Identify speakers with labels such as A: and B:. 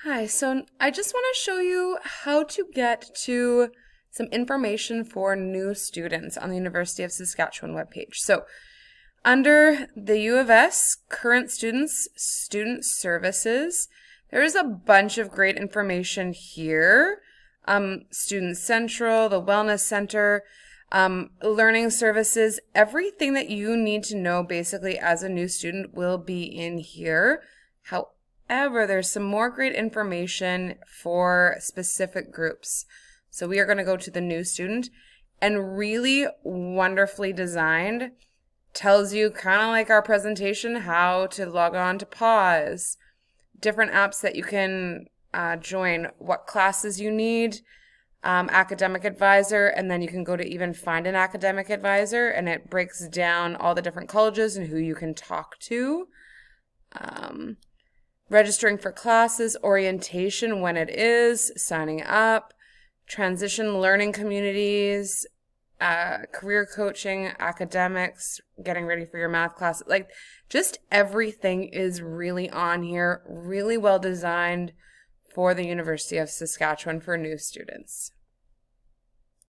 A: Hi, so I just want to show you how to get to some information for new students on the University of Saskatchewan webpage. So under the U of S, current students, student services, there is a bunch of great information here. Student Central, the Wellness Center, learning services, everything that you need to know basically as a new student will be in here. However, there's some more great information for specific groups. So we are going to go to the new student, and really wonderfully designed, tells you kind of like our presentation how to log on to Pause, different apps that you can join, what classes you need, academic advisor, and then you can go to even find an academic advisor, and it breaks down all the different colleges and who you can talk to. Registering for classes, orientation when it is, signing up, transition learning communities, career coaching, academics, getting ready for your math class. Like, just everything is really on here, really well designed for the University of Saskatchewan for new students.